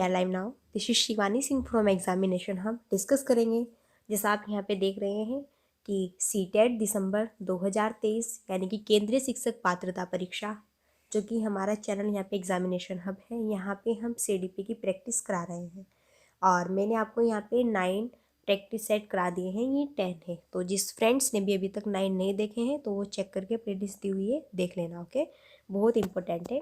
Live now this is Shivani Singh from examination. हम discuss करेंगे जैसा आप यहाँ पे देख रहे हैं कि सीटेट दिसंबर 2023 यानी कि केंद्रीय शिक्षक पात्रता परीक्षा, जो कि हमारा चैनल यहाँ पे एग्जामिनेशन हब है, यहाँ पे हम सीडीपी की प्रैक्टिस करा रहे हैं। और मैंने आपको यहाँ पे 9 प्रैक्टिस सेट करा दिए हैं, ये 10 है। तो जिस फ्रेंड्स ने भी अभी तक 9 नहीं देखे हैं तो वो चेक करके प्लेलिस्ट दी हुई है, देख लेना। ओके, बहुत इंपॉर्टेंट है।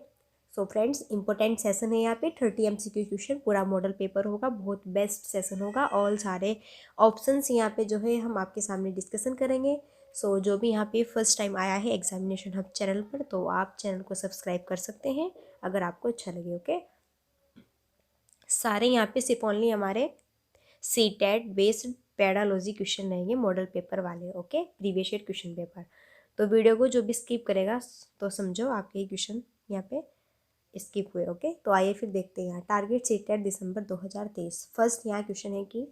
सो फ्रेंड्स, इंपॉर्टेंट सेशन है यहाँ पे। 30 MCQ क्वेश्चन, पूरा मॉडल पेपर होगा, बहुत बेस्ट सेशन होगा। ऑल सारे ऑप्शंस यहाँ पे जो है हम आपके सामने डिस्कशन करेंगे। सो जो भी यहाँ पे फर्स्ट टाइम आया है एग्जामिनेशन हब चैनल पर, तो आप चैनल को सब्सक्राइब कर सकते हैं अगर आपको अच्छा लगे। ओके, सारे यहाँ पे सिर्फ ओनली हमारे सीटेट बेस्ड पैडालॉजी क्वेश्चन रहेंगे, मॉडल पेपर वाले। Okay, previous year question paper. तो वीडियो को जो भी स्किप करेगा तो समझो आपके क्वेश्चन यहाँ पे स्किप हुए। ओके, तो आइए फिर देखते हैं यहाँ टारगेट सीटेट दिसंबर 2023। फर्स्ट यहाँ क्वेश्चन है कि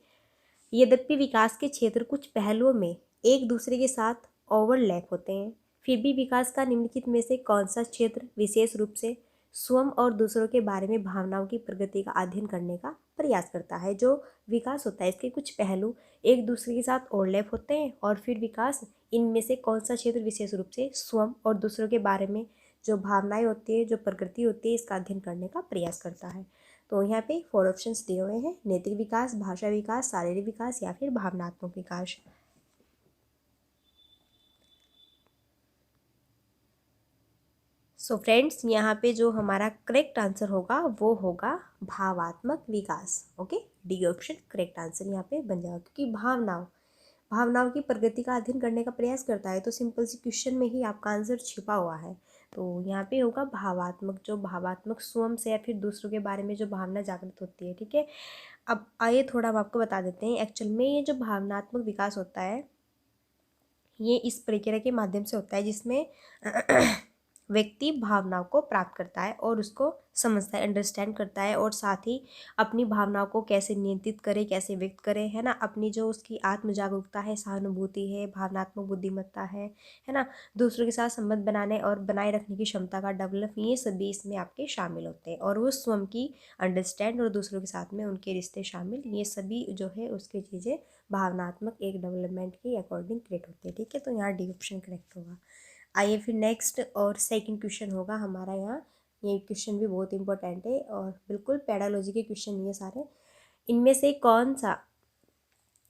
यद्यपि विकास के क्षेत्र कुछ पहलुओं में एक दूसरे के साथ ओवरलैप होते हैं, फिर भी विकास का निम्नलिखित में से कौन सा क्षेत्र विशेष रूप से स्वयं और दूसरों के बारे में भावनाओं की प्रगति का अध्ययन करने का प्रयास करता है। जो विकास होता है इसके कुछ पहलू एक दूसरे के साथ ओवरलैप होते हैं, और फिर विकास इनमें से कौन सा क्षेत्र विशेष रूप से स्वयं और दूसरों के बारे में जो भावनाएं होती है, जो प्रकृति होती है, इसका अध्ययन करने का प्रयास करता है। तो यहाँ पे 4 ऑप्शंस दिए हुए हैं: नैतिक विकास, भाषा विकास, शारीरिक विकास या फिर भावनात्मक विकास। सो फ्रेंड्स, यहाँ पे जो हमारा करेक्ट आंसर होगा वो होगा भावात्मक विकास। Okay, D option correct answer यहाँ पे बन जाएगा, क्योंकि भावनाओं की प्रगति का अध्ययन करने का प्रयास करता है। तो सिंपल सी क्वेश्चन में ही आपका आंसर छिपा हुआ है। तो यहाँ पे होगा भावात्मक, जो भावात्मक स्वयं से या फिर दूसरों के बारे में जो भावना जागृत होती है। ठीक है, अब आइए थोड़ा हम आपको बता देते हैं। एक्चुअल में ये जो भावनात्मक विकास होता है ये इस प्रक्रिया के माध्यम से होता है जिसमें व्यक्ति भावनाओं को प्राप्त करता है और उसको समझता है, अंडरस्टैंड करता है, और साथ ही अपनी भावनाओं को कैसे नियंत्रित करे, कैसे व्यक्त करे, है ना। अपनी जो उसकी आत्म जागरूकता है, सहानुभूति है, भावनात्मक बुद्धिमत्ता है ना, दूसरों के साथ संबंध बनाने और बनाए रखने की क्षमता का डेवलप, ये सभी इसमें आपके शामिल होते हैं। और वो स्वयं की अंडरस्टैंड और दूसरों के साथ में उनके रिश्ते शामिल, ये सभी जो है उसकी चीज़ें भावनात्मक एक डेवलपमेंट के अकॉर्डिंग क्रिएट होती है। ठीक है, तो यहाँ डी ऑप्शन करेक्ट होगा। आइए फिर नेक्स्ट और सेकंड क्वेश्चन होगा हमारा यहाँ। ये क्वेश्चन भी बहुत इंपॉर्टेंट है और बिल्कुल पैडालॉजी के क्वेश्चन ये सारे। इनमें से कौन सा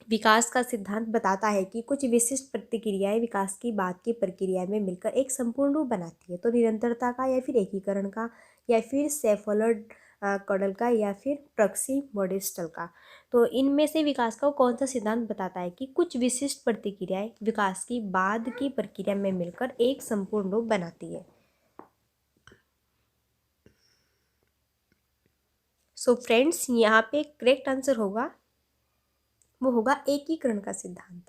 विकास का सिद्धांत बताता है कि कुछ विशिष्ट प्रतिक्रियाएं विकास की बाद की प्रक्रिया में मिलकर एक संपूर्ण रूप बनाती है? तो निरंतरता का, या फिर एकीकरण का, या फिर सेफोलोड कॉडल का, या फिर प्रॉक्सी मॉडिस्टल का। तो इनमें से विकास का कौन सा सिद्धांत बताता है कि कुछ विशिष्ट प्रतिक्रियाएं विकास की बाद की प्रक्रिया में मिलकर एक संपूर्ण रूप बनाती है? सो फ्रेंड्स, यहाँ पे करेक्ट आंसर होगा वो होगा एकीकरण का सिद्धांत।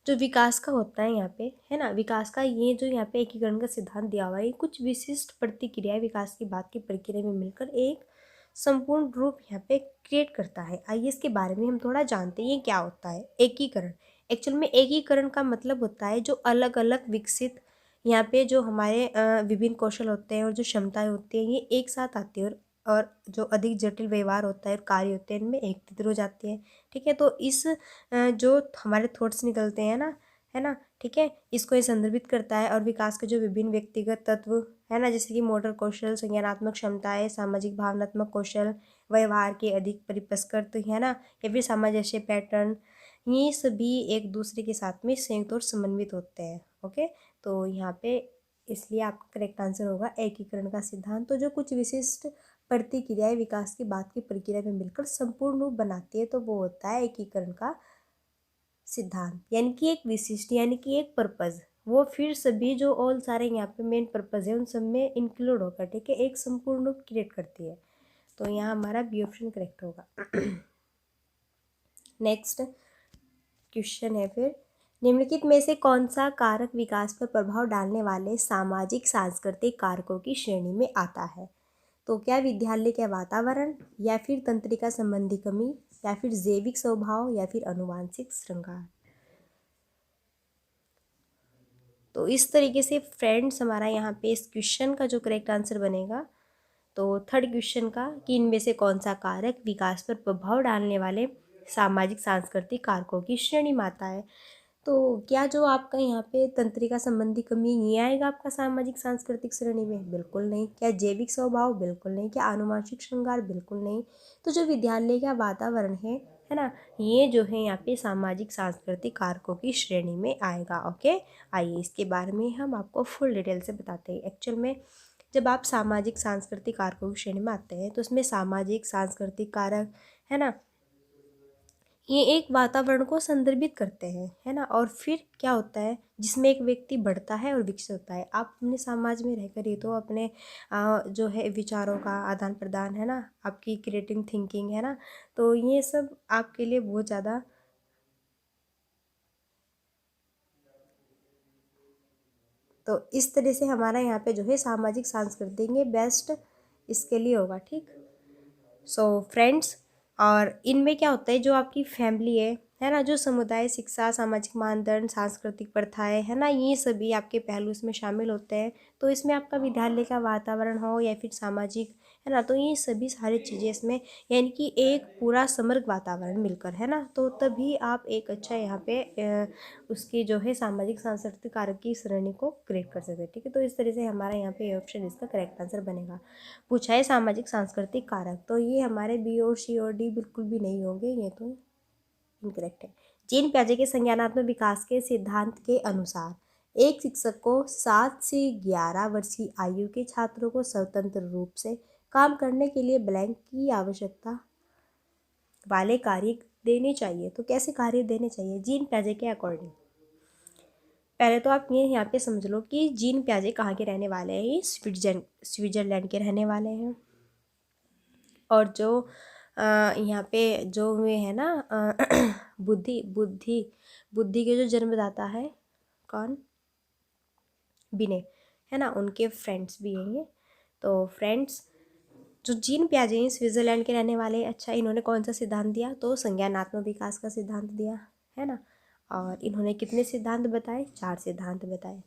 जो विकास का होता है यहाँ पे, है ना, विकास का ये जो यहाँ पे एकीकरण का सिद्धांत दिया हुआ है, कुछ विशिष्ट प्रतिक्रियाएं विकास की बाद की प्रक्रिया में मिलकर एक संपूर्ण रूप यहाँ पे क्रिएट करता है। आइए इसके बारे में हम थोड़ा जानते हैं ये क्या होता है एकीकरण। एक्चुअल में एकीकरण का मतलब होता है जो अलग अलग विकसित यहाँ पे जो हमारे विभिन्न कौशल होते हैं और जो क्षमताएं होती हैं ये एक साथ आती है, और जो अधिक जटिल व्यवहार होता है और कार्य होते हैं इनमें एकत्रित हो जाते हैं। ठीक है, तो इस जो हमारे थॉट्स निकलते हैं ना, है ना, ठीक है, इसको ये संदर्भित करता है। और विकास के जो विभिन्न व्यक्तिगत तत्व है ना, जैसे कि मोटर कौशल, संज्ञानात्मक क्षमताएं, सामाजिक भावनात्मक कौशल, व्यवहार के अधिक परिपक्वत, है ना, या फिर सामंजस्य पैटर्न, ये सभी एक दूसरे के साथ में संयुक्त और समन्वित होते हैं। ओके, तो यहाँ पे इसलिए आपका करेक्ट आंसर होगा एकीकरण का सिद्धांत। तो जो कुछ विशिष्ट प्रतिक्रियाएं विकास की बाद की प्रक्रिया में मिलकर संपूर्ण रूप बनाती है, तो वो होता है एकीकरण का सिद्धांत। यानी कि एक विशिष्ट, यानी कि एक पर्पज, वो फिर सभी जो ऑल सारे यहाँ पे मेन पर्पज है उन सब में इंक्लूड होकर, ठीक है, एक संपूर्ण रूप क्रिएट करती है। तो यहाँ हमारा बी ऑप्शन करेक्ट होगा। नेक्स्ट क्वेश्चन है फिर, निम्नलिखित में से कौन सा कारक विकास पर प्रभाव डालने वाले सामाजिक सांस्कृतिक कारकों की श्रेणी में आता है? तो क्या विद्यालय के वातावरण, या फिर तंत्रिका संबंधी कमी, या फिर जैविक स्वभाव, या फिर अनुवांशिक श्रृंगार? तो इस तरीके से फ्रेंड्स हमारा यहाँ पे इस क्वेश्चन का जो करेक्ट आंसर बनेगा, तो थर्ड क्वेश्चन का कि इनमें से कौन सा कारक विकास पर प्रभाव डालने वाले सामाजिक सांस्कृतिक कारकों की श्रेणी में आता है। तो क्या जो आपका यहाँ पे तंत्रिका संबंधी कमी ये आएगा आपका सामाजिक सांस्कृतिक श्रेणी में? बिल्कुल नहीं। क्या जैविक स्वभाव? बिल्कुल नहीं। क्या आनुवंशिक श्रृंगार? बिल्कुल नहीं। तो जो विद्यालय का वातावरण है ना, ये जो है यहाँ पे सामाजिक सांस्कृतिक कारकों की श्रेणी में आएगा। ओके, आइए इसके बारे में हम आपको फुल डिटेल से बताते हैं। एक्चुअल में जब आप सामाजिक सांस्कृतिक कारकों की श्रेणी में आते हैं तो उसमें सामाजिक सांस्कृतिक कारक है ना, ये एक वातावरण को संदर्भित करते हैं, है ना। और फिर क्या होता है, जिसमें एक व्यक्ति बढ़ता है और विकसित होता है। आप अपने समाज में रहकर ही तो अपने जो है विचारों का आदान प्रदान, है ना, आपकी क्रिएटिव थिंकिंग, है ना, तो ये सब आपके लिए बहुत ज़्यादा तो इस तरह से हमारा यहाँ पे जो है सामाजिक सांस्कृतिक ये बेस्ट इसके लिए होगा। ठीक, सो फ्रेंड्स, और इनमें क्या होता है, जो आपकी फैमिली है ना, जो समुदाय, शिक्षा, सामाजिक मानदंड, सांस्कृतिक प्रथाएं, है ना, ये सभी आपके पहलू इसमें शामिल होते हैं। तो इसमें आपका विद्यालय का वातावरण हो या फिर सामाजिक, है ना, तो ये सभी सारी चीज़ें इसमें, यानी कि एक पूरा समग्र वातावरण मिलकर, है ना, तो तभी आप एक अच्छा यहाँ पे उसकी जो है सामाजिक सांस्कृतिक कारक की श्रेणी को क्रिएट कर सकते हैं। ठीक है, तो इस तरह से हमारा यहाँ पे ये ऑप्शन इसका करेक्ट आंसर बनेगा। पूछा है सामाजिक सांस्कृतिक कारक, तो ये हमारे बी और सी और डी बिल्कुल भी नहीं होंगे, ये तो इनकरेक्ट है। जीन पियाजे के संज्ञानात्मक विकास के सिद्धांत के अनुसार एक शिक्षक को 7 से 11 वर्षीय आयु के छात्रों को स्वतंत्र रूप से काम करने के लिए ब्लैंक की आवश्यकता वाले कार्य देने चाहिए। तो कैसे कार्य देने चाहिए जीन पियाजे के अकॉर्डिंग? पहले तो आप ये यहाँ पे समझ लो कि जीन पियाजे कहाँ के रहने वाले हैं, ये स्विट्जरलैंड के रहने वाले हैं। और जो यहाँ पे जो वे है ना बुद्धि बुद्धि बुद्धि के जो जन्मदाता है, कौन? बिने, है ना, उनके फ्रेंड्स भी हैं ये। तो फ्रेंड्स, जो जीन पियाजे हैं स्विट्जरलैंड के रहने वाले हैं। अच्छा, इन्होंने कौन सा सिद्धांत दिया? तो संज्ञानात्मक विकास का सिद्धांत दिया, है ना। और इन्होंने कितने सिद्धांत बताए? 4 सिद्धांत बताए।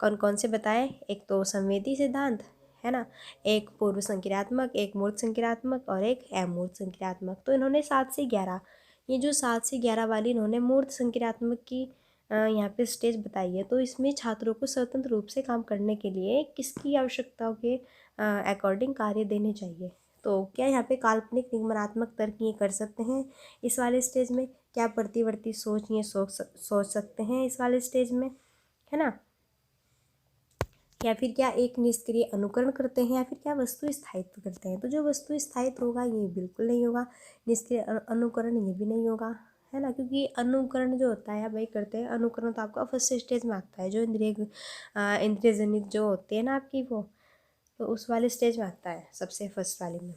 कौन कौन से बताए? एक तो संवेदी सिद्धांत, है ना, एक पूर्व संक्रियात्मक, एक मूर्त संक्रियात्मक और एक अमूर्त संक्रियात्मक। तो इन्होंने 7 से 11, ये जो 7 से 11 वाली इन्होंने मूर्त संक्रियात्मक की यहाँ पे स्टेज बताई है। तो इसमें छात्रों को स्वतंत्र रूप से काम करने के लिए किसकी आवश्यकताओं के अकॉर्डिंग कार्य देने चाहिए। तो क्या यहाँ पे काल्पनिक निगमनात्मक तर्क ये कर सकते हैं इस वाले स्टेज में? क्या प्रतिवर्ती सोच ये सोच सकते हैं इस वाले स्टेज में, है ना। या फिर क्या एक निष्क्रिय अनुकरण करते हैं, या फिर क्या वस्तु स्थायित्व करते हैं? तो जो वस्तु स्थायित्व होगा ये बिल्कुल नहीं होगा। निष्क्रिय अनुकरण ये भी नहीं होगा, है ना, क्योंकि अनुकरण जो होता है भाई करते हैं, अनुकरण तो आपका फर्स्ट स्टेज में आता है, जो इंद्रिय जनित जो होती है ना आपकी वो, तो उस वाले स्टेज में आता है सबसे फर्स्ट वाले में।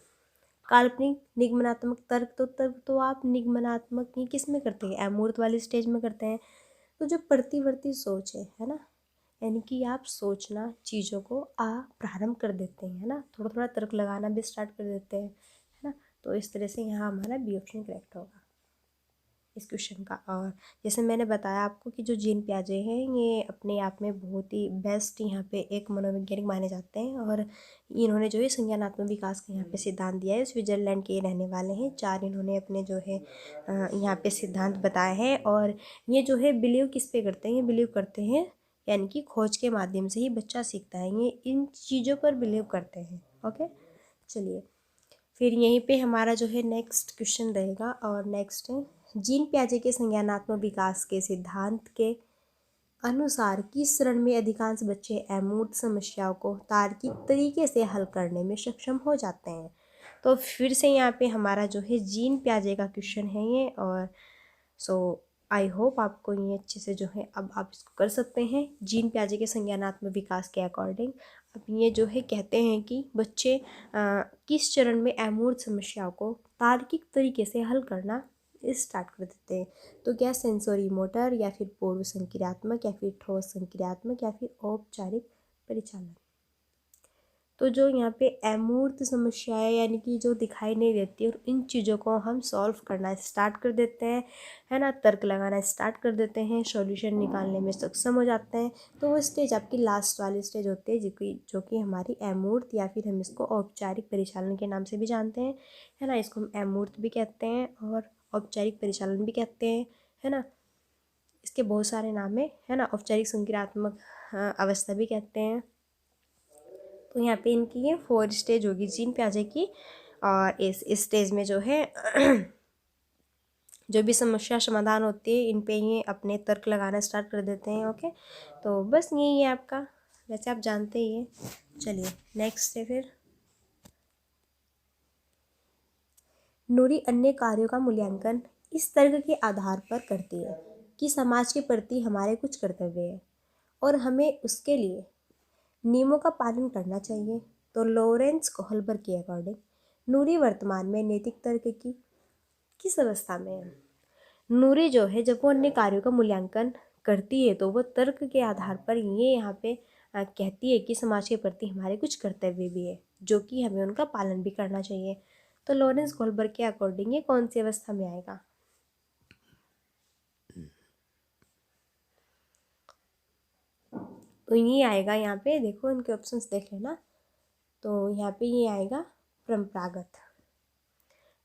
काल्पनिक निगमनात्मक तर्क, तो तर्क तो आप निगमनात्मक ये किस में करते हैं? अमूर्त वाले स्टेज में करते हैं। तो जो प्रतिवर्ती सोच है ना, यानी कि आप सोचना चीज़ों को प्रारंभ कर देते हैं, है ना, थोड़ा थोड़ा तर्क लगाना भी स्टार्ट कर देते हैं, है ना। तो इस तरह से यहाँ हमारा बी ऑप्शन करेक्ट होगा इस क्वेश्चन का। और जैसे मैंने बताया आपको कि जो जीन पियाजे हैं ये अपने आप में बहुत ही बेस्ट यहाँ पे एक मनोवैज्ञानिक माने जाते हैं। और इन्होंने जो है संज्ञानात्मक विकास का यहाँ पे सिद्धांत दिया है। स्विट्जरलैंड के रहने वाले हैं। 4 इन्होंने अपने जो है यहाँ पे सिद्धांत बताए हैं। और ये जो है बिलीव किस पे करते हैं? ये बिलीव करते हैं, यानी कि खोज के माध्यम से ही बच्चा सीखता है, ये इन चीज़ों पर बिलीव करते हैं। ओके, चलिए फिर यहीं पे हमारा जो है नेक्स्ट क्वेश्चन रहेगा। और नेक्स्ट है, जीन पियाजे के संज्ञानात्मक विकास के सिद्धांत के अनुसार किस चरण में अधिकांश बच्चे अमूर्त समस्याओं को तार्किक तरीके से हल करने में सक्षम हो जाते हैं? तो फिर से यहाँ पे हमारा जो है जीन पियाजे का क्वेश्चन है ये। और सो आई होप आपको ये अच्छे से जो है अब आप इसको कर सकते हैं जीन पियाजे के संज्ञानात्मक विकास के अकॉर्डिंग। अब ये जो है कहते हैं कि बच्चे किस चरण में अमूर्त समस्याओं को तार्किक तरीके से हल करना स्टार्ट कर देते हैं। तो क्या सेंसोरी मोटर, या फिर पूर्व संक्रियात्मक, या फिर ठोस संक्रियात्मक, या फिर औपचारिक परिचालन? तो जो यहाँ पे अमूर्त समस्याएं यानी कि जो दिखाई नहीं देती, और इन चीज़ों को हम सॉल्व करना स्टार्ट कर देते हैं, है ना, तर्क लगाना स्टार्ट कर देते हैं, सॉल्यूशन निकालने में सक्षम हो जाते हैं। तो वो स्टेज आपकी लास्ट वाली स्टेज होती है, जो कि हमारी अमूर्त, या फिर हम इसको औपचारिक परिचालन के नाम से भी जानते हैं, है ना। इसको हम अमूर्त भी कहते हैं और औपचारिक परिचालन भी कहते हैं, है ना। इसके बहुत सारे नाम है ना। औपचारिक संक्रियात्मक अवस्था भी कहते हैं। तो यहाँ पे इनकी ये 4 स्टेज होगी जीन पियाजे की। और इस स्टेज में जो है जो भी समस्या समाधान होती है, इन पे ये अपने तर्क लगाना स्टार्ट कर देते हैं। ओके, तो बस यही है आपका, वैसे आप जानते ही हैं। चलिए नेक्स्ट है फिर, नूरी अन्य कार्यों का मूल्यांकन इस तर्क के आधार पर करती है कि समाज के प्रति हमारे कुछ कर्तव्य हैं और हमें उसके लिए नियमों का पालन करना चाहिए। तो लॉरेंस कोहलबर्ग के अकॉर्डिंग नूरी वर्तमान में नैतिक तर्क की किस अवस्था में है। नूरी जो है जब वो अन्य कार्यों का मूल्यांकन करती है तो वो तर्क के आधार पर ये यहाँ पे कहती है कि समाज के प्रति हमारे कुछ कर्तव्य भी है, जो कि हमें उनका पालन भी करना चाहिए। तो लॉरेंस कोहलबर्ग के अकॉर्डिंग ये कौन सी अवस्था में आएगा। तो ये आएगा यहाँ पे, देखो इनके ऑप्शंस देख लेना। तो यहाँ पे ये आएगा परंपरागत,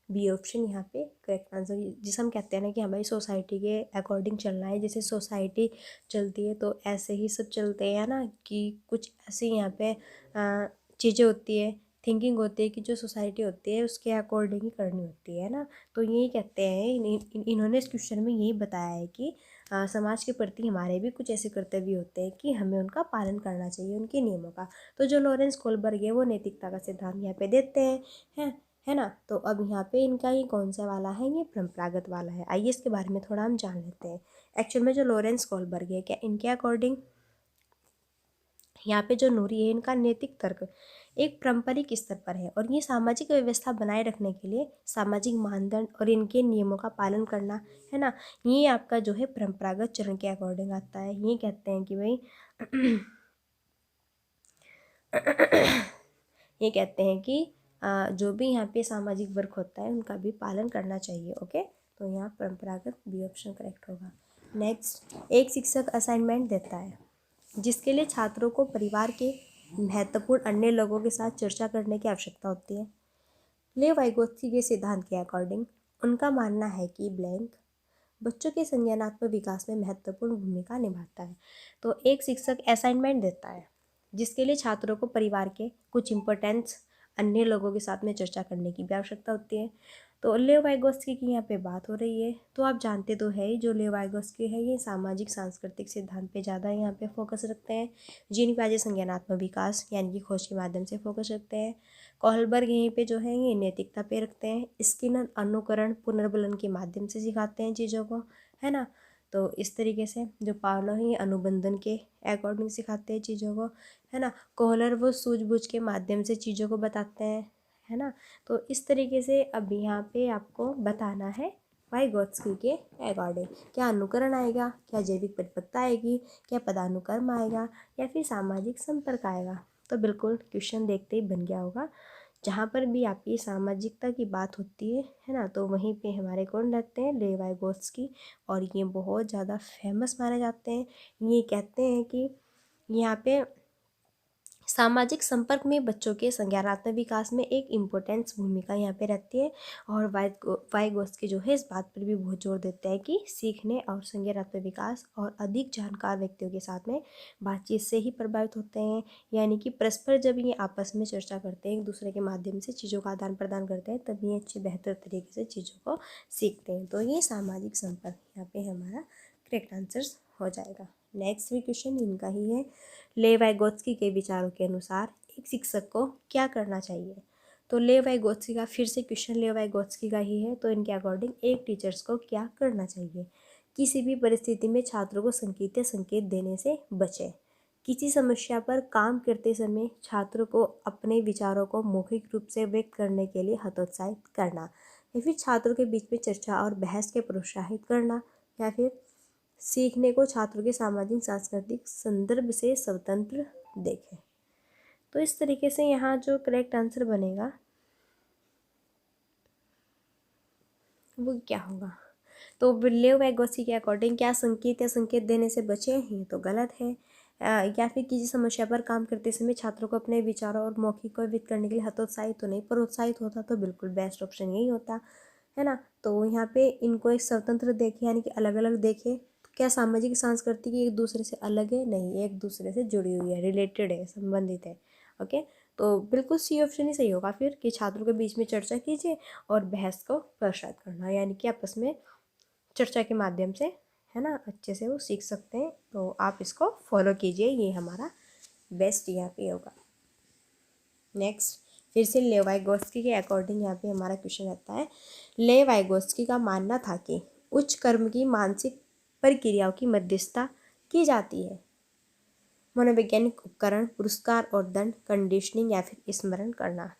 बी ऑप्शन यहाँ पे करेक्ट आंसर। जिसे हम कहते हैं ना कि हमारी सोसाइटी के अकॉर्डिंग चलना है, जैसे सोसाइटी चलती है तो ऐसे ही सब चलते हैं ना, कि कुछ ऐसी यहाँ पे चीज़ें होती है, थिंकिंग होती है कि जो सोसाइटी होती है उसके अकॉर्डिंग ही करनी होती है ना। तो यही कहते हैं इन्होंने इस क्वेश्चन में यही बताया है कि समाज के प्रति हमारे भी कुछ ऐसे कर्तव्य होते हैं कि हमें उनका पालन करना चाहिए, उनके नियमों का। तो जो लॉरेंस कोहलबर्ग है वो नैतिकता का सिद्धांत यहाँ पे देते हैं, है ना। तो अब यहाँ पे इनका ये कौन सा वाला है, ये परंपरागत वाला है। आइए इसके बारे में थोड़ा हम जान लेते हैं। एक्चुअल में जो लॉरेंस कोहलबर्ग है, क्या इनके अकॉर्डिंग यहाँ पे जो नूरी है, इनका नैतिक तर्क एक पारंपरिक स्तर पर है और ये सामाजिक व्यवस्था बनाए रखने के लिए सामाजिक मानदंड और इनके नियमों का पालन करना, है ना, ये आपका जो है परंपरागत चरण के अकॉर्डिंग आता है। ये कहते हैं कि भाई ये कहते हैं कि जो भी यहाँ पे सामाजिक वर्ग होता है उनका भी पालन करना चाहिए। ओके, तो यहाँ परंपरागत बी ऑप्शन करेक्ट होगा। नेक्स्ट, एक शिक्षक असाइनमेंट देता है जिसके लिए छात्रों को परिवार के महत्वपूर्ण अन्य लोगों के साथ चर्चा करने की आवश्यकता होती है। लेव वाइगोत्स्की के सिद्धांत के अकॉर्डिंग उनका मानना है कि ब्लैंक बच्चों के संज्ञानात्मक विकास में महत्वपूर्ण भूमिका निभाता है। तो एक शिक्षक असाइनमेंट देता है जिसके लिए छात्रों को परिवार के कुछ इम्पोर्टेंस अन्य लोगों के साथ में चर्चा करने की भी आवश्यकता होती है। तो लेव वाइगोत्स्की की यहाँ पे बात हो रही है। तो आप जानते तो है, जो लेव वाइगोत्स्की है ये सामाजिक सांस्कृतिक सिद्धांत पे ज़्यादा यहाँ पे फोकस रखते हैं। जीन पियाजे संज्ञानात्मक विकास यानी कि खोज के माध्यम से फोकस रखते हैं। कोहलबर्ग यहीं पे जो है ये नैतिकता पे रखते हैं। स्किनर अनुकरण पुनर्बलन के माध्यम से सिखाते हैं चीज़ों को, है ना। तो इस तरीके से जो पावलो है ये अनुबंधन के अकॉर्डिंग सिखाते हैं चीज़ों को, है ना। कोहलर वो सूझबूझ के माध्यम से चीज़ों को बताते हैं, है ना। तो इस तरीके से अब यहाँ पे आपको बताना है वाइगोत्स्की के अकॉर्डिंग क्या अनुकरण आएगा, क्या जैविक परिपक्वता आएगी, क्या पदानुक्रम आएगा, या फिर सामाजिक संपर्क आएगा। तो बिल्कुल क्वेश्चन देखते ही बन गया होगा। जहाँ पर भी आपकी सामाजिकता की बात होती है ना, तो वहीं पे हमारे कौन रहते हैं, लेव वाइगोत्स्की। और ये बहुत ज़्यादा फेमस माने जाते हैं। ये कहते हैं कि यहाँ पे सामाजिक संपर्क में बच्चों के संज्ञानात्मक विकास में एक इम्पोर्टेंस भूमिका यहाँ पे रहती है। और वाइगोत्स्की जो है इस बात पर भी बहुत जोर देते हैं कि सीखने और संज्ञानात्मक विकास और अधिक जानकार व्यक्तियों के साथ में बातचीत से ही प्रभावित होते हैं। यानी कि परस्पर जब ये आपस में चर्चा करते हैं, एक दूसरे के माध्यम से चीज़ों का आदान प्रदान करते हैं, तब ये अच्छे बेहतर तरीके से चीज़ों को सीखते हैं। तो ये सामाजिक संपर्क यहाँ पे हमारा करेक्ट आंसर हो जाएगा। नेक्स्ट भी क्वेश्चन इनका ही है। लेव वाइगोत्स्की के विचारों के अनुसार एक शिक्षक को क्या करना चाहिए। तो लेव वाइगोत्स्की का फिर से क्वेश्चन लेव वाइगोत्स्की का ही है। तो इनके अकॉर्डिंग एक टीचर्स को क्या करना चाहिए, किसी भी परिस्थिति में छात्रों को संकेत देने से बचें, किसी समस्या पर काम करते समय छात्रों को अपने विचारों को मौखिक रूप से व्यक्त करने के लिए हतोत्साहित करना, या फिर छात्रों के बीच में चर्चा और बहस के प्रोत्साहित करना, या फिर सीखने को छात्रों के सामाजिक सांस्कृतिक संदर्भ से स्वतंत्र देखें। तो इस तरीके से यहाँ जो करेक्ट आंसर बनेगा वो क्या होगा। तो लेव वैगोत्स्की के अकॉर्डिंग क्या संकेत या संकेत देने से बचे हैं तो गलत है। या फिर किसी समस्या पर काम करते समय छात्रों को अपने विचारों और मौखिक को व्यक्त करने के लिए हतोत्साहित तो नहीं प्रोत्साहित होता, तो बिल्कुल बेस्ट ऑप्शन यही होता है ना। तो यहाँ पे इनको एक स्वतंत्र देखे यानी कि अलग अलग देखे, तो क्या सामाजिक सांस्कृतिक एक दूसरे से अलग है? नहीं, एक दूसरे से जुड़ी हुई है, रिलेटेड है, संबंधित है। ओके, तो बिल्कुल सी ऑप्शन ही सही होगा फिर कि छात्रों के बीच में चर्चा कीजिए और बहस को प्रोत्साहित करना, यानी कि आपस में चर्चा के माध्यम से, है ना, अच्छे से वो सीख सकते हैं। तो आप इसको फॉलो कीजिए, ये हमारा बेस्ट यहाँ पे होगा। नेक्स्ट फिर से लेव वाइगोत्स्की के अकॉर्डिंग यहाँ पे हमारा क्वेश्चन रहता है। लेव वाइगोत्स्की का मानना था कि उच्च कर्म की मानसिक प्रक्रियाओं की मध्यस्थता की जाती है। मनोवैज्ञानिक उपकरण, पुरस्कार और दंड, कंडीशनिंग या फिर स्मरण करना।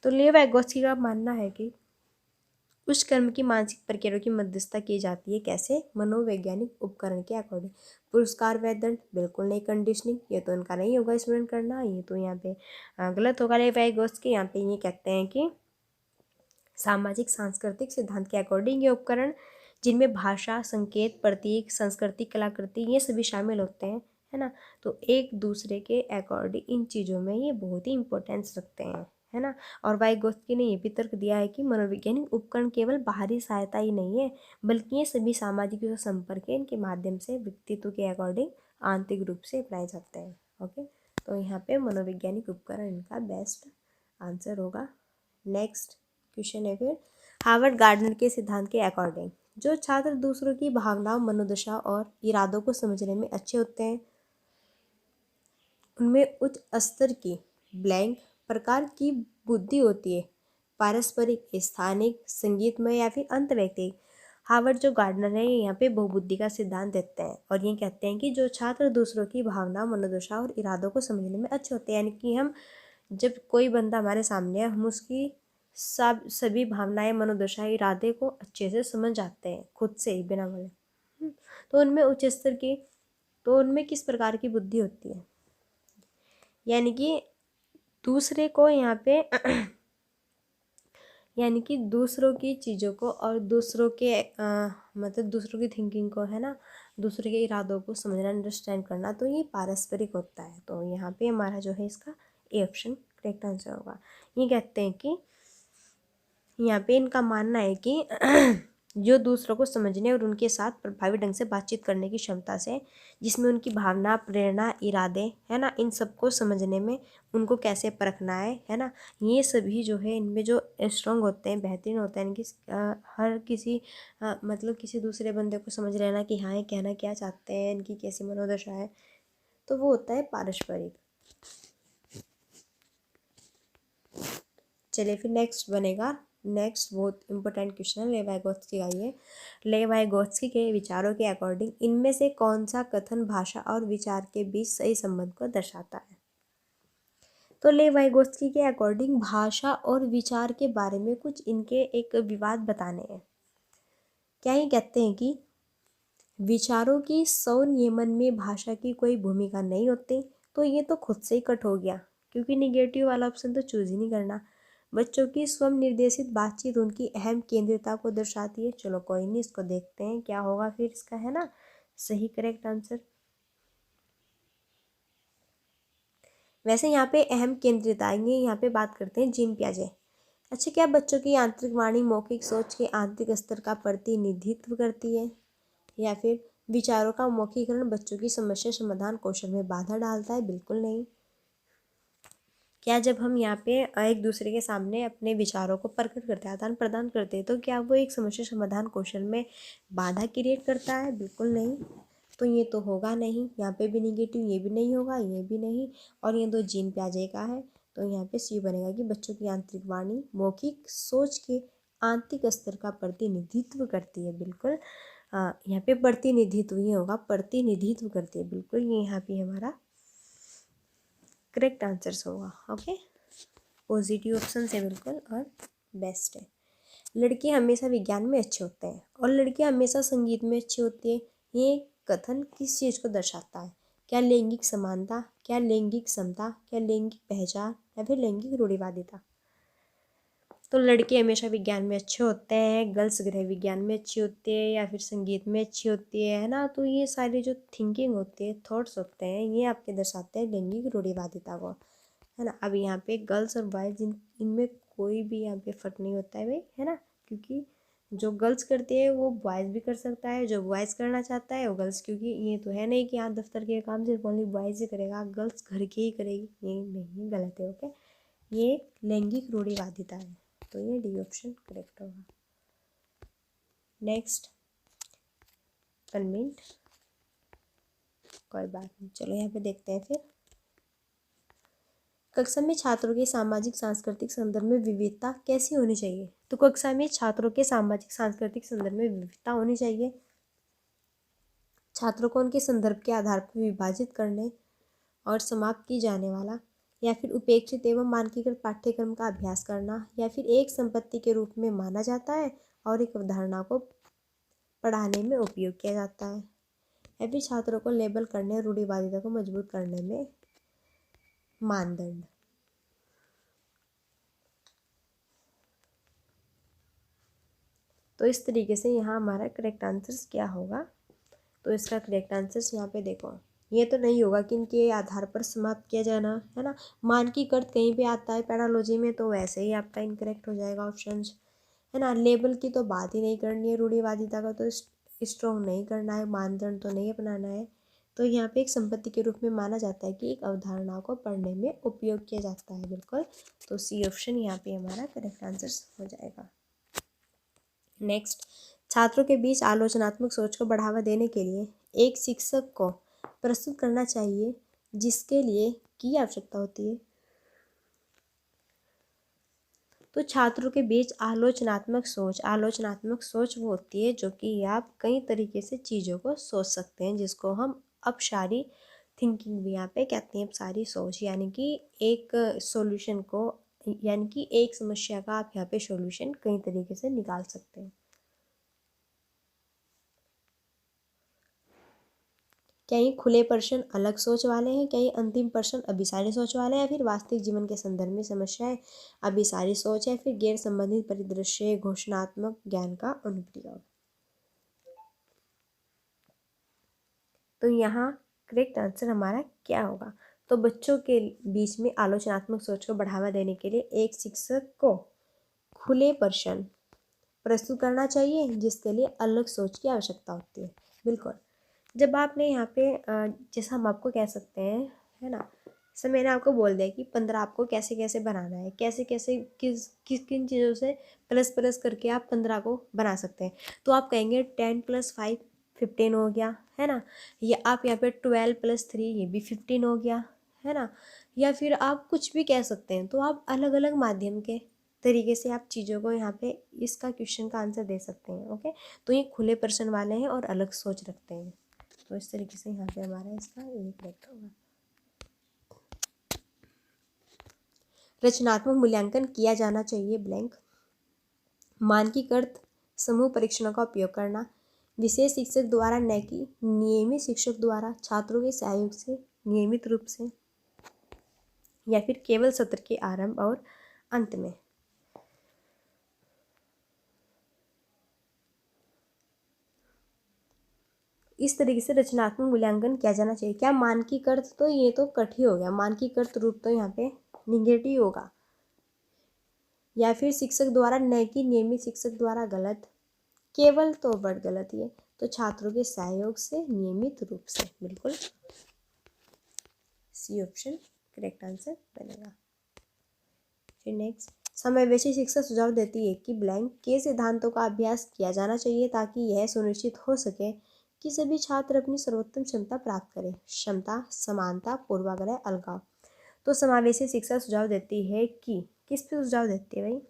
तो लेव वाइगोत्स्की का मानना है कि उस कर्म की मानसिक प्रक्रियाओं की मध्यस्थता की जाती है। कैसे? मनोवैज्ञानिक उपकरण के अकॉर्डिंग। पुरस्कार व दंड बिल्कुल नहीं, कंडीशनिंग ये तो उनका नहीं होगा, स्मरण करना ये तो यहाँ पे गलत होगा। लेव वाइगोत्स्की यहाँ पे ये कहते हैं कि सामाजिक सांस्कृतिक सिद्धांत के अकॉर्डिंग ये उपकरण जिनमें भाषा, संकेत, प्रतीक, संस्कृति, कलाकृति ये सभी शामिल होते हैं, है ना, तो एक दूसरे के अकॉर्डिंग इन चीज़ों में ये बहुत ही इंपॉर्टेंस रखते हैं, है ना। और वाइगोत्स्की ने ये भी तर्क दिया है कि मनोवैज्ञानिक उपकरण केवल बाहरी सहायता ही नहीं है, बल्कि ये सभी सामाजिक जो संपर्क है इनके माध्यम से व्यक्तित्व के अकॉर्डिंग आंतरिक रूप से अपनाए जाते हैं। ओके, तो यहाँ पे मनोवैज्ञानिक उपकरण इनका बेस्ट आंसर होगा। नेक्स्ट क्वेश्चन है फिर, हार्वर्ड गार्डनर के सिद्धांत के अकॉर्डिंग जो छात्र दूसरों की भावनाओं, मनोदशा और इरादों को समझने में अच्छे होते हैं उनमें उच्च स्तर की ब्लैंक प्रकार की बुद्धि होती है, पारस्परिक, स्थानिक, संगीतमय या फिर अंतर्वैयक्तिक। हार्वर्ड जो गार्डनर है ये यहाँ पे बहुबुद्धि का सिद्धांत देते हैं और ये कहते हैं कि जो छात्र दूसरों की भावना, मनोदशा और इरादों को समझने में अच्छे होते हैं, यानी कि हम जब कोई बंदा हमारे सामने है हम उसकी सब सभी भावनाएं, मनोदशा, इरादे को अच्छे से समझ जाते हैं खुद से ही बिना बोले। तो उनमें उच्च स्तर की, तो उनमें किस प्रकार की बुद्धि होती है, यानी कि दूसरे को यहाँ पे यानी कि दूसरों की चीज़ों को और दूसरों के मतलब दूसरों की थिंकिंग को, है ना, दूसरे के इरादों को समझना, अंडरस्टैंड करना, तो ये पारस्परिक होता है। तो यहाँ पे हमारा जो है इसका ए ऑप्शन करेक्ट आंसर होगा। ये कहते हैं कि यहाँ पे इनका मानना है कि जो दूसरों को समझने और उनके साथ प्रभावी ढंग से बातचीत करने की क्षमता से, जिसमें उनकी भावना, प्रेरणा, इरादे, है ना, इन सबको समझने में उनको कैसे परखना है ना, ये सभी जो है इनमें जो स्ट्रॉन्ग होते हैं, बेहतरीन होते हैं, इनकी हर किसी मतलब किसी दूसरे बंदे को समझ लेना कि हाँ ये कहना क्या चाहते हैं, इनकी कैसी मनोदशा है, तो वो होता है पारस्परिक। चलिए फिर नेक्स्ट बनेगा, नेक्स्ट बहुत इंपॉर्टेंट क्वेश्चन है लेव वाइगोत्स्की का। ये लेव वाइगोत्स्की के विचारों के अकॉर्डिंग इनमें से कौन सा कथन भाषा और विचार के बीच सही संबंध को दर्शाता है। तो लेव वाइगोत्स्की के अकॉर्डिंग भाषा और विचार के बारे में कुछ इनके एक विवाद बताने हैं। क्या ये कहते हैं कि विचारों की स्वनियमन में भाषा की कोई भूमिका नहीं होती, तो ये तो खुद से ही कट हो गया, क्योंकि निगेटिव वाला ऑप्शन तो चूज ही नहीं करना। बच्चों की स्वयं निर्देशित बातचीत उनकी अहम केंद्रिता को दर्शाती है। चलो कोई नहीं, इसको देखते हैं क्या होगा फिर इसका, है ना, सही करेक्ट आंसर। वैसे यहाँ पे अहम केंद्रिता ये यहाँ पे बात करते हैं जीन पियाजे। अच्छा, क्या बच्चों की आंतरिक वाणी मौखिक सोच के आंतरिक स्तर का प्रतिनिधित्व करती है, या फिर विचारों का मौखिकरण बच्चों की समस्या समाधान कौशल में बाधा डालता है? बिल्कुल नहीं। क्या जब हम यहाँ पे एक दूसरे के सामने अपने विचारों को प्रकट करते हैं, आदान प्रदान करते हैं, तो क्या वो एक समस्या समाधान कौशल में बाधा क्रिएट करता है? बिल्कुल नहीं। तो ये तो होगा नहीं, यहाँ पे भी निगेटिव, ये भी नहीं होगा, ये भी नहीं, और ये दो जीन प्याजे का है। तो यहाँ पे सी बनेगा कि बच्चों की आंतरिक वाणी मौखिक सोच के आंतरिक स्तर का प्रतिनिधित्व करती है। बिल्कुल यहाँ पे प्रतिनिधित्व ही होगा, प्रतिनिधित्व करती है, बिल्कुल ये यहाँ पे हमारा करेक्ट आंसर्स होगा। ओके, पॉजिटिव ऑप्शन है बिल्कुल और बेस्ट है। लड़के हमेशा विज्ञान में अच्छे होते हैं और लड़कियां हमेशा संगीत में अच्छी होती है, ये कथन किस चीज़ को दर्शाता है? क्या लैंगिक समानता, क्या लैंगिक समता, क्या लैंगिक पहचान या फिर लैंगिक रूढ़िवादिता? तो लड़के हमेशा विज्ञान में अच्छे होते हैं, गर्ल्स गृह विज्ञान में अच्छी होती है या फिर संगीत में अच्छी होती है ना। तो ये सारी जो थिंकिंग होती है, थॉट्स होते हैं, ये आपके दर्शाते हैं लैंगिक रूढ़िवादिता को, है ना। अब यहाँ पे गर्ल्स और बॉयज इनमें कोई भी यहाँ पे फर्क नहीं होता है भाई, है ना। क्योंकि जो गर्ल्स करती है वो बॉयज़ भी कर सकता है, जो बॉयज़ करना चाहता है वो गर्ल्स, क्योंकि ये तो है नहीं कि हाँ दफ्तर के काम सिर्फ ओनली बॉयज़ ही करेगा, गर्ल्स घर के ही करेगी, ये नहीं, गलत है। ओके, ये लैंगिक रूढ़िवादिता है, तो ये डी ऑप्शन करेक्ट होगा। नेक्स्ट कन्वेंट, कोई बात नहीं, चलो यहाँ पे देखते हैं फिर। कक्षा में छात्रों के सामाजिक सांस्कृतिक संदर्भ में विविधता कैसी होनी चाहिए? तो कक्षा में छात्रों के सामाजिक सांस्कृतिक संदर्भ में विविधता होनी चाहिए। छात्रों को उनके संदर्भ के आधार पर विभाजित करने और समाप्त की जाने वाला या फिर उपेक्षित एवं मानकीकृत पाठ्यक्रम का अभ्यास करना या फिर एक संपत्ति के रूप में माना जाता है और एक अवधारणा को पढ़ाने में उपयोग किया जाता है। या फिर छात्रों को लेबल करने और रूढ़िवादिता को मजबूत करने में मानदंड। तो इस तरीके से यहाँ हमारा करेक्ट आंसर्स क्या होगा? तो इसका करेक्ट आंसर्स यहाँ पे देखो, ये तो नहीं होगा कि इनके आधार पर समाप्त किया जाना, है ना। मानकीकृत कहीं पे आता है पैडालॉजी में, तो वैसे ही आपका इनकरेक्ट हो जाएगा ऑप्शंस, है ना। लेबल की तो बात ही नहीं करनी है, रूढ़िवादिता का तो स्ट्रॉन्ग नहीं करना है, मानदंड तो नहीं अपनाना है। तो यहाँ पे एक संपत्ति के रूप में माना जाता है कि एक अवधारणा को पढ़ने में उपयोग किया जाता है, बिल्कुल। तो सी ऑप्शन यहाँ पे हमारा करेक्ट आंसर हो जाएगा। नेक्स्ट, छात्रों के बीच आलोचनात्मक सोच को बढ़ावा देने के लिए एक शिक्षक को प्रस्तुत करना चाहिए, जिसके लिए की आवश्यकता होती है। तो छात्रों के बीच आलोचनात्मक सोच वो होती है जो कि आप कई तरीके से चीज़ों को सोच सकते हैं, जिसको हम अपसारी थिंकिंग भी यहाँ पे कहते हैं। अपसारी सोच यानी कि एक सॉल्यूशन को, यानी कि एक समस्या का आप यहाँ पे सॉल्यूशन कई तरीके से निकाल सकते हैं। क्या ये खुले प्रश्न अलग सोच वाले हैं, क्या ये अंतिम प्रश्न अभिसारी सोच वाले हैं, या फिर वास्तविक जीवन के संदर्भ में समस्याएं अभिसारी सोच है, फिर गैर संबंधित परिदृश्य घोषणात्मक ज्ञान का अनुप्रयोग। तो यहाँ करेक्ट आंसर हमारा क्या होगा? तो बच्चों के बीच में आलोचनात्मक सोच को बढ़ावा देने के लिए एक शिक्षक को खुले प्रश्न प्रस्तुत करना चाहिए, जिसके लिए अलग सोच की आवश्यकता होती है, बिल्कुल। जब आपने यहाँ पे जैसा हम आपको कह सकते हैं, है ना, सर मैंने आपको बोल दिया कि 15 आपको कैसे कैसे बनाना है, कैसे कैसे किस किस किन चीज़ों से प्लस प्लस करके आप 15 को बना सकते हैं। तो आप कहेंगे 10 + 5 15 हो गया, है ना। या आप यहाँ पे 12 + 3 ये भी 15 हो गया, है ना। या फिर आप कुछ भी कह सकते हैं। तो आप अलग अलग माध्यम के तरीके से आप चीज़ों को यहाँ पे इसका क्वेश्चन का आंसर दे सकते हैं। ओके, तो ये खुले प्रश्न वाले हैं और अलग सोच रखते हैं। तो इस तरीके से यहाँ पे हमारा इसका ये करेक्ट होगा। रचनात्मक मूल्यांकन किया जाना चाहिए ब्लैंक। मानकीकृत समूह परीक्षणों का उपयोग करना, विशेष शिक्षक द्वारा न कि नियमित शिक्षक द्वारा छात्रों के सहयोग से नियमित रूप से, या फिर केवल सत्र के आरंभ और अंत में। इस तरीके से रचनात्मक मूल्यांकन किया जाना चाहिए। क्या मानकीकृत, तो ये तो कठिन हो गया, मानकीकृत रूप तो यहाँ पे निगेटिव होगा। या फिर शिक्षक द्वारा न कि नियमित शिक्षक द्वारा, गलत। केवल तो वर्ड गलत ही है। तो छात्रों के सहयोग से नियमित रूप से, बिल्कुल सी ऑप्शन करेक्ट आंसर बनेगा। फिर नेक्स्ट, समावेशी शिक्षा सुझाव देती है कि ब्लैंक के सिद्धांतों का अभ्यास किया जाना चाहिए ताकि यह सुनिश्चित हो सके कि सभी छात्र अपनी सर्वोत्तम क्षमता प्राप्त करें। क्षमता, समानता, पूर्वाग्रह, अलगाव। तो समावेशी शिक्षा सुझाव देती है कि, किस पे सुझाव देती है भाई?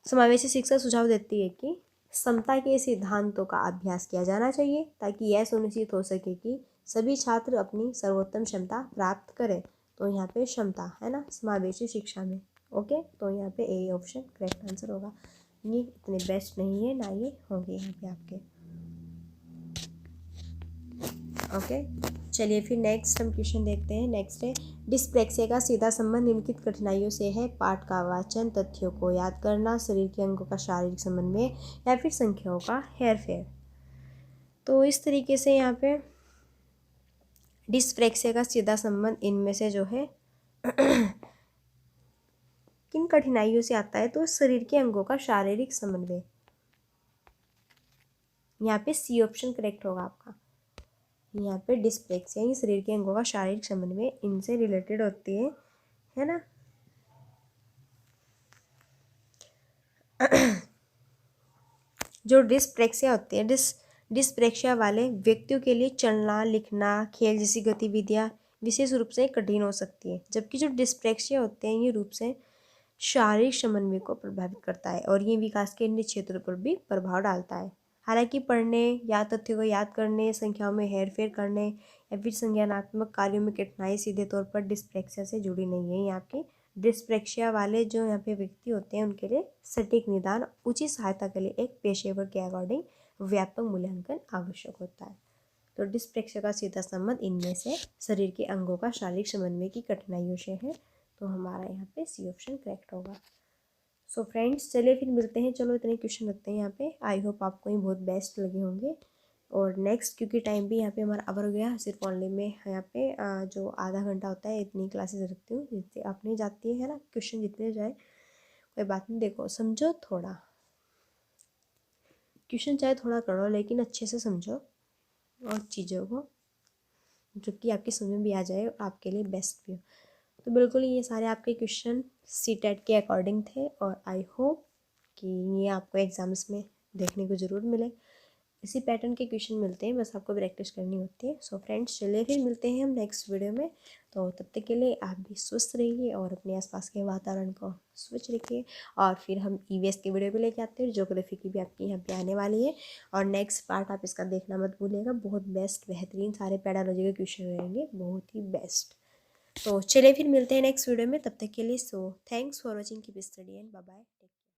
समावेशी शिक्षा सुझाव देती है कि समता के सिद्धांतों का अभ्यास किया जाना चाहिए ताकि यह सुनिश्चित हो सके कि सभी छात्र अपनी सर्वोत्तम क्षमता प्राप्त करें। तो यहाँ पे क्षमता है ना समावेशी शिक्षा में। ओके, तो यहाँ पे ए ऑप्शन करेक्ट आंसर होगा। ये इतने बेस्ट नहीं है, ना ये होंगे यहाँ पे आपके। ओके, चलिए फिर नेक्स्ट हम क्वेश्चन देखते हैं। नेक्स्ट है, डिस्प्लेक्सिया का सीधा संबंध निम्नलिखित कठिनाइयों से है। पाठ का वाचन, तथ्यों को याद करना, शरीर के अंगों का शारीरिक समन्वय या फिर संख्याओं का हेरफेर। तो इस तरीके से यहाँ पे डिस्प्लेक्सिया का सीधा संबंध इनमें से जो है किन कठिनाइयों से आता है, तो शरीर के अंगों का शारीरिक समन्वय। यहाँ पे सी ऑप्शन करेक्ट होगा आपका। यहाँ पे डिस्प्लेक्सिया ये शरीर के अंगों का शारीरिक समन्वय इनसे रिलेटेड होती है ना। जो डिस्प्लेक्सिया होती है, डिस्प्लेक्सिया वाले व्यक्तियों के लिए चलना, लिखना, खेल जैसी गतिविधियाँ विशेष रूप से कठिन हो सकती है, जबकि जो डिस्प्लेक्सिया होते हैं ये रूप से शारीरिक समन्वय को प्रभावित करता है और ये विकास के अन्य क्षेत्रों पर भी प्रभाव डालता है। हालांकि पढ़ने या तथ्यों को याद करने, संख्याओं में हेरफेर करने या फिर संज्ञानात्मक कार्यों में कठिनाई सीधे तौर पर डिस्प्लेक्सिया से जुड़ी नहीं है। यहाँ पे डिस्प्लेक्सिया वाले जो यहाँ पे व्यक्ति होते हैं उनके लिए सटीक निदान, उचित सहायता के लिए एक पेशेवर के अकॉर्डिंग व्यापक मूल्यांकन आवश्यक होता है। तो डिस्प्लेक्सिया का सीधा संबंध इनमें से शरीर के अंगों का शारीरिक समन्वय की कठिनाइयों से है। तो हमारा यहाँ पे सी ऑप्शन करेक्ट होगा। सो फ्रेंड्स, चलिए फिर मिलते हैं। चलो इतने क्वेश्चन रखते हैं यहाँ पे। आई होप आपको ये बहुत बेस्ट लगे होंगे। और नेक्स्ट, क्योंकि टाइम भी यहाँ पे हमारा अवर हो गया, सिर्फ ऑनली में यहाँ पे जो आधा घंटा होता है इतनी क्लासेस रखती हूँ जितने आपने जाती है ना, क्वेश्चन जितने जाए कोई बात नहीं। देखो समझो थोड़ा, क्वेश्चन चाहे थोड़ा करो लेकिन अच्छे से समझो और चीज़ों को, जो कि आपकी समझ में भी आ जाए और आपके लिए बेस्ट भी हो। तो बिल्कुल ये सारे आपके क्वेश्चन सीटेट के अकॉर्डिंग थे और आई होप कि ये आपको एग्ज़ाम्स में देखने को ज़रूर मिले। इसी पैटर्न के क्वेश्चन मिलते हैं, बस आपको प्रैक्टिस करनी होती है। सो फ्रेंड्स, चलिए फिर मिलते हैं हम नेक्स्ट वीडियो में। तो तब तक के लिए आप भी स्वस्थ रहिए और अपने आसपास के वातावरण को स्वच्छ रखिए। और फिर हम ईवीएस की वीडियो भी लेके आते हैं, ज्योग्राफी की भी आपकी यहाँ पे आने वाली है। और नेक्स्ट पार्ट आप इसका देखना मत भूलिएगा, बहुत बेस्ट बेहतरीन सारे पैडालॉजी के क्वेश्चन रहेंगे, बहुत ही बेस्ट। तो चलिए फिर मिलते हैं नेक्स्ट वीडियो में, तब तक के लिए so thanks for watching, keep study and bye bye.